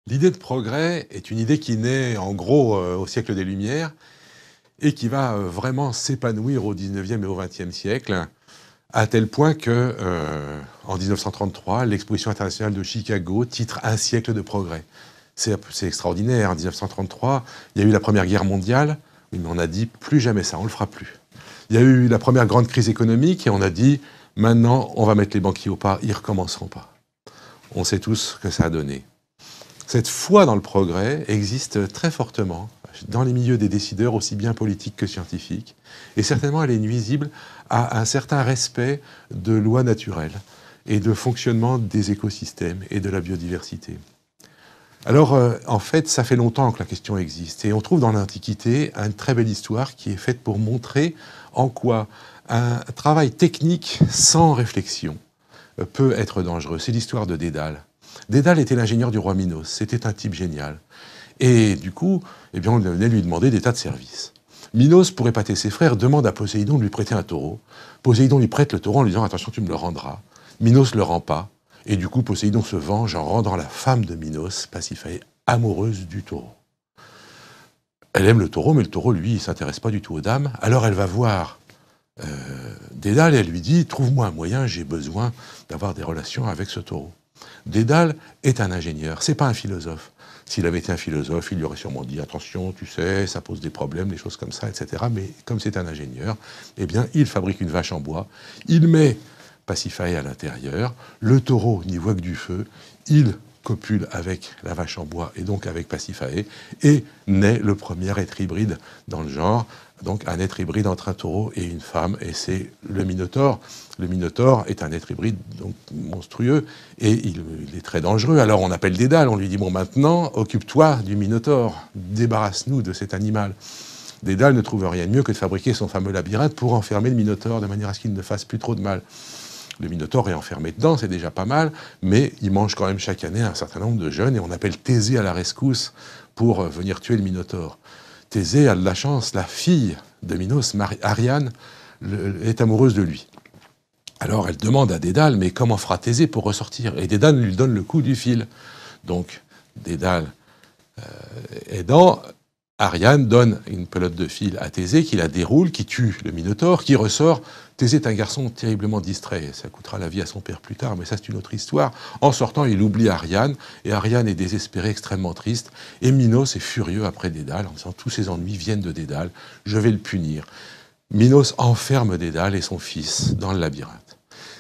L'idée de progrès est une idée qui naît en gros au siècle des Lumières et qui va vraiment s'épanouir au 19e et au 20e siècle, à tel point que, en 1933, l'exposition internationale de Chicago titre Un siècle de progrès. C'est extraordinaire. En 1933, il y a eu la Première Guerre mondiale, mais on a dit plus jamais ça, on ne le fera plus. Il y a eu la première grande crise économique et on a dit maintenant on va mettre les banquiers au pas, ils ne recommenceront pas. On sait tous ce que ça a donné. Cette foi dans le progrès existe très fortement dans les milieux des décideurs, aussi bien politiques que scientifiques, et certainement elle est nuisible à un certain respect de lois naturelles et de fonctionnement des écosystèmes et de la biodiversité. Alors, en fait, ça fait longtemps que la question existe, et on trouve dans l'Antiquité une très belle histoire qui est faite pour montrer en quoi un travail technique sans réflexion peut être dangereux. C'est l'histoire de Dédale. Dédale était l'ingénieur du roi Minos, c'était un type génial. Et du coup, eh bien, on venait lui demander des tas de services. Minos, pour épater ses frères, demande à Poséidon de lui prêter un taureau. Poséidon lui prête le taureau en lui disant « Attention, tu me le rendras ». Minos ne le rend pas. Et du coup, Poséidon se venge en rendant la femme de Minos, Pasiphaë, amoureuse du taureau. Elle aime le taureau, mais le taureau, lui, il ne s'intéresse pas du tout aux dames. Alors elle va voir Dédale et elle lui dit « Trouve-moi un moyen, j'ai besoin d'avoir des relations avec ce taureau ». Dédale est un ingénieur, c'est pas un philosophe. S'il avait été un philosophe, il lui aurait sûrement dit « Attention, tu sais, ça pose des problèmes, des choses comme ça, etc. » Mais comme c'est un ingénieur, eh bien, il fabrique une vache en bois, il met Pasiphaë à l'intérieur, le taureau n'y voit que du feu, il copule avec la vache en bois et donc avec Pasiphaë, et naît le premier être hybride dans le genre, donc un être hybride entre un taureau et une femme, et c'est le Minotaure. Le Minotaure est un être hybride donc monstrueux, et il est très dangereux. Alors on appelle Dédale, on lui dit « Bon, maintenant, occupe-toi du Minotaure, débarrasse-nous de cet animal ». Dédale ne trouve rien de mieux que de fabriquer son fameux labyrinthe pour enfermer le Minotaure, de manière à ce qu'il ne fasse plus trop de mal. Le Minotaure est enfermé dedans, c'est déjà pas mal, mais il mange quand même chaque année un certain nombre de jeunes, et on appelle Thésée à la rescousse pour venir tuer le Minotaure. Thésée a de la chance, la fille de Minos, Ariane, est amoureuse de lui. Alors elle demande à Dédale, mais comment fera Thésée pour ressortir? Et Dédale lui donne le coup du fil. Donc Dédale aidant, Ariane donne une pelote de fil à Thésée, qui la déroule, qui tue le Minotaure, qui ressort. Thésée est un garçon terriblement distrait, ça coûtera la vie à son père plus tard, mais ça c'est une autre histoire. En sortant, il oublie Ariane, et Ariane est désespérée, extrêmement triste, et Minos est furieux après Dédale, en disant « Tous ses ennuis viennent de Dédale, je vais le punir ». Minos enferme Dédale et son fils dans le labyrinthe.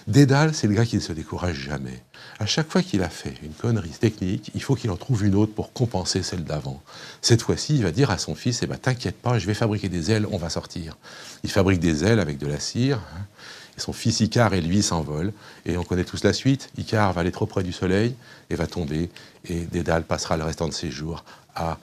Dédale, c'est le gars qui ne se décourage jamais. À chaque fois qu'il a fait une connerie technique, il faut qu'il en trouve une autre pour compenser celle d'avant. Cette fois-ci, il va dire à son fils, eh ben, t'inquiète pas, je vais fabriquer des ailes, on va sortir. Il fabrique des ailes avec de la cire, et son fils Icare et lui s'envolent, et on connaît tous la suite. Icare va aller trop près du soleil, et va tomber, et Dédale passera le restant de ses jours à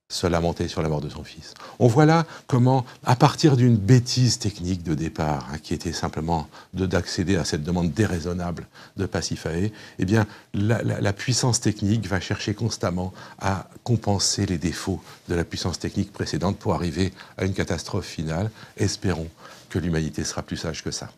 se lamenter sur la mort de son fils. On voit là comment, à partir d'une bêtise technique de départ, qui était simplement d'accéder à cette demande déraisonnable de Pasiphaë, eh bien, la puissance technique va chercher constamment à compenser les défauts de la puissance technique précédente pour arriver à une catastrophe finale. Espérons que l'humanité sera plus sage que ça.